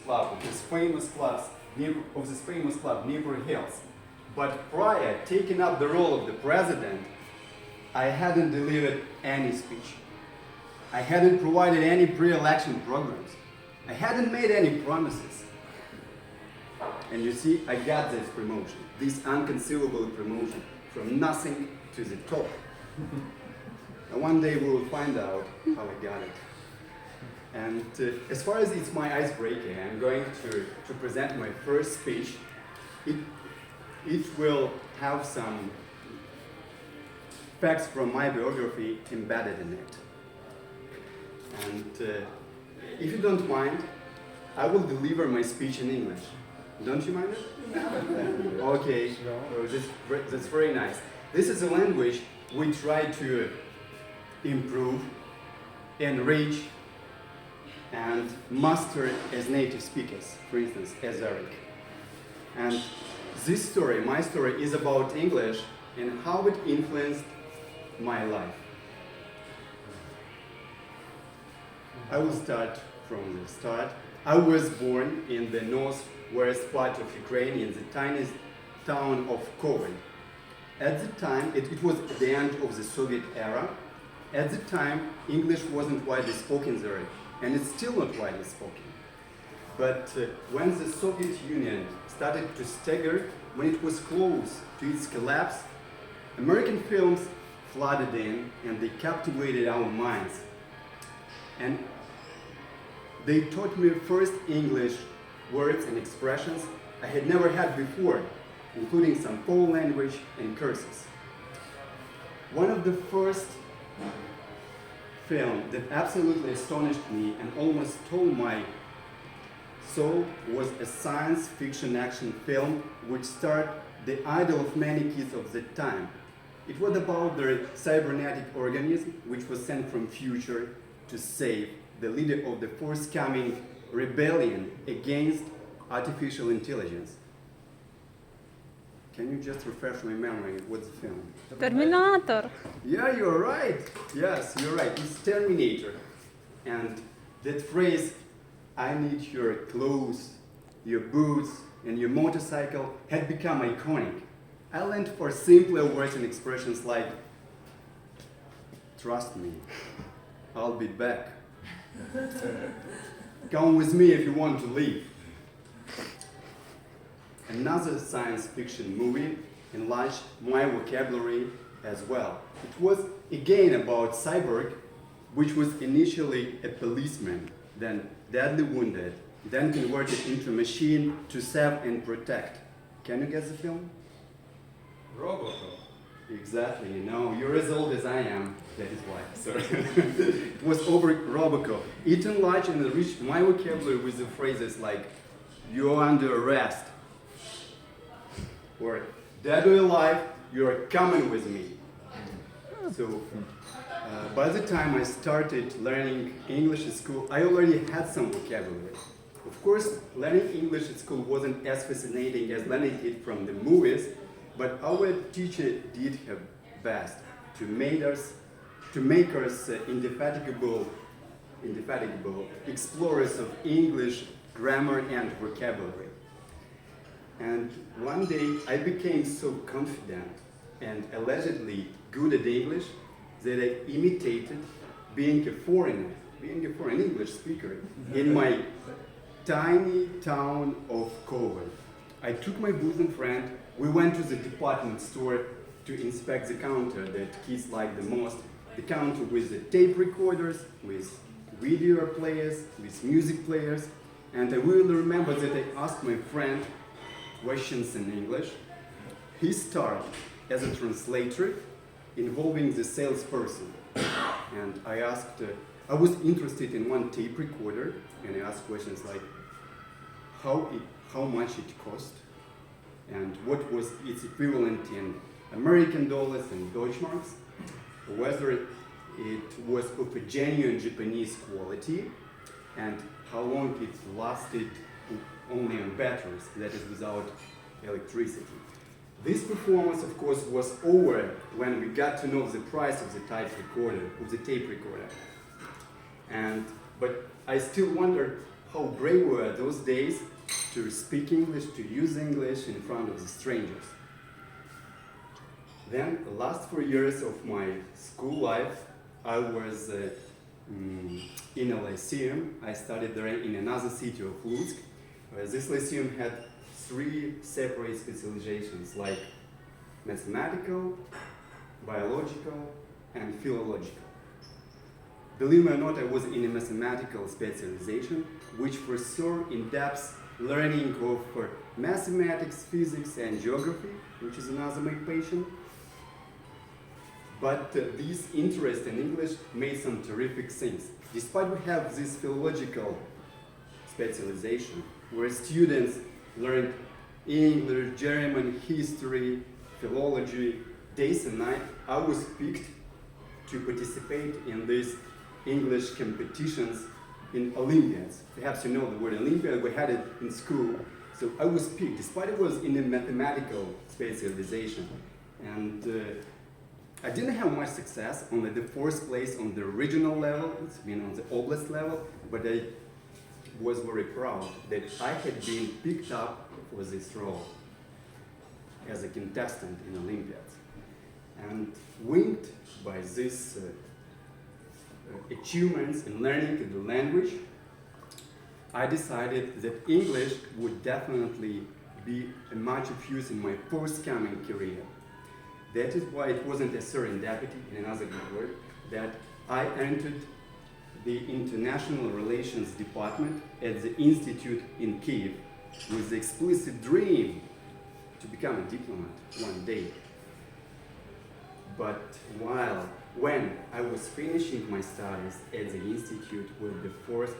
club, of this famous club, Dnipro Hills. But prior taking up the role of the president, I hadn't delivered any speech. I hadn't provided any pre-election programs. I hadn't made any promises. And you see, I got this promotion, this inconceivable promotion, from nothing to the top. And one day we will find out how I got it. And as far as it's my icebreaker, I'm going to present my first speech. It will have some facts from my biography embedded in it. And if you don't mind, I will deliver my speech in English. Don't you mind it? Okay, that's very nice. This is a language we try to improve, enrich, and master as native speakers, for instance, as Eric. And this story, my story, is about English and how it influenced my life. I will start from the start. I was born in the northwest part of Ukraine, in the tiny town of Kovy. At the time, it was the end of the Soviet era. At the time, English wasn't widely spoken there, and it's still not widely spoken. But when the Soviet Union started to stagger, when it was close to its collapse, American films flooded in and they captivated our minds. And they taught me first English words and expressions I had never had before, including some Pole language and curses. One of the first film that absolutely astonished me and almost stole my soul was a science fiction action film which starred the idol of many kids of the time. It was about the cybernetic organism which was sent from future to save the leader of the forthcoming rebellion against artificial intelligence. Can you just refresh my memory? What's the film? Terminator. Yeah, you're right. Yes, you're right. It's Terminator. And that phrase, I need your clothes, your boots, and your motorcycle, had become iconic. I learned for simpler words and expressions like, trust me, I'll be back. Come with me if you want to leave. Another science fiction movie enlarged my vocabulary as well. It was again about cyborg, which was initially a policeman, then deadly wounded, then converted into a machine to serve and protect. Can you guess the film? Robocop. Exactly, you're as old as I am, that is why, sorry. It was over Robocop. It enlarged and enriched my vocabulary with the phrases like, you're under arrest, or dead or alive, you're coming with me. So, by the time I started learning English at school, I already had some vocabulary. Of course, learning English at school wasn't as fascinating as learning it from the movies, but our teacher did her best to make us indefatigable explorers of English grammar and vocabulary. And one day I became so confident and allegedly good at English that I imitated being a foreign English speaker in my tiny town of Kovy. I took my bosom friend, we went to the department store to inspect the counter that kids like the most, the counter with the tape recorders, with video players, with music players, and I will remember that I asked my friend questions in English. He started as a translator involving the salesperson. And I was interested in one tape recorder, and I asked questions like, how much it cost, and what was its equivalent in American dollars and Deutschmarks, whether it was of a genuine Japanese quality, and how long it lasted only on batteries, that is without electricity. This performance, of course, was over when we got to know the price of the tape recorder. But I still wonder how brave were those days to speak English, to use English in front of the strangers. Then, the last 4 years of my school life, I was in a lyceum. I studied there in another city of Lutsk. This lyceum had 3 separate specializations, like mathematical, biological, and philological. Believe me or not, I was in a mathematical specialization, which foresaw in-depth learning of mathematics, physics, and geography, which is another my passion. But this interest in English made some terrific things. Despite we have this philological specialization, where students learned English, German, history, philology, days and night, I was picked to participate in these English competitions in Olympiads. Perhaps you know the word Olympiad, we had it in school. So I was picked, despite it was in a mathematical specialization. And I didn't have much success on the 4th place on the regional level, it's been on the oblast level, but I was very proud that I had been picked up for this role as a contestant in Olympiads. And winged by these achievements in learning the language, I decided that English would definitely be a much of use in my forthcoming career. That is why it wasn't a serendipity, in another good word, that I entered the International Relations Department at the Institute in Kiev with the explicit dream to become a diplomat one day. But when I was finishing my studies at the Institute with the 4th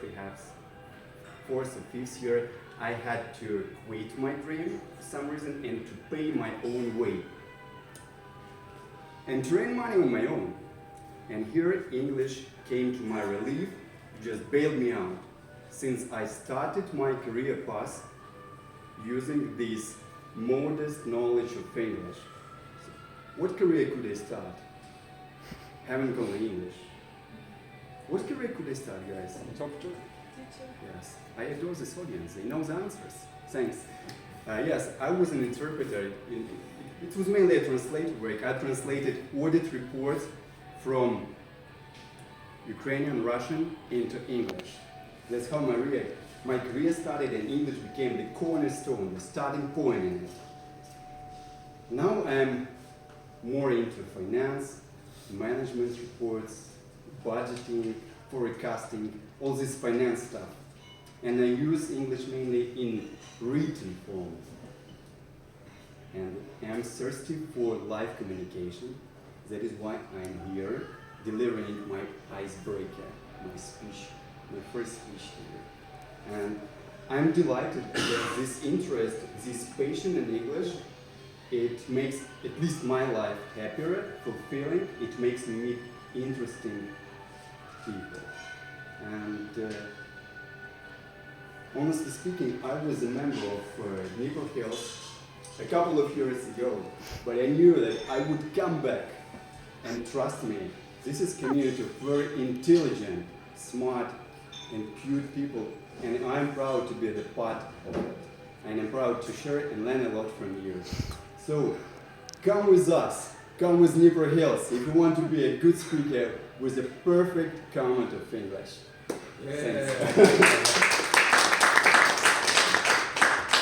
or 5th year, I had to quit my dream for some reason and to pay my own way. And to earn money on my own. And here English came to my relief, just bailed me out, since I started my career path using this modest knowledge of English. So what career could I start? Haven't gone English. What career could I start, guys? Interpreter? Yes, I adore this audience, they know the answers. Thanks. Yes, I was an interpreter. It was mainly a translator work. I translated audit reports from Ukrainian, Russian into English. That's how my career started, and English became the cornerstone, the starting point in it. Now I'm more into finance, management reports, budgeting, forecasting, all this finance stuff. And I use English mainly in written form. And I'm thirsty for live communication. That is why I'm here, delivering my icebreaker, my speech, my first speech here. And I'm delighted that this interest, this passion in English, it makes at least my life happier, fulfilling. It makes me meet interesting people. And honestly speaking, I was a member of Dnipro Hills a couple of years ago, but I knew that I would come back. And trust me, this is a community of very intelligent, smart, and cute people, and I'm proud to be the part of it. And I'm proud to share it and learn a lot from you. So, come with us, come with Dnipro Hills if you want to be a good speaker with a perfect command of English. Yeah. Thanks.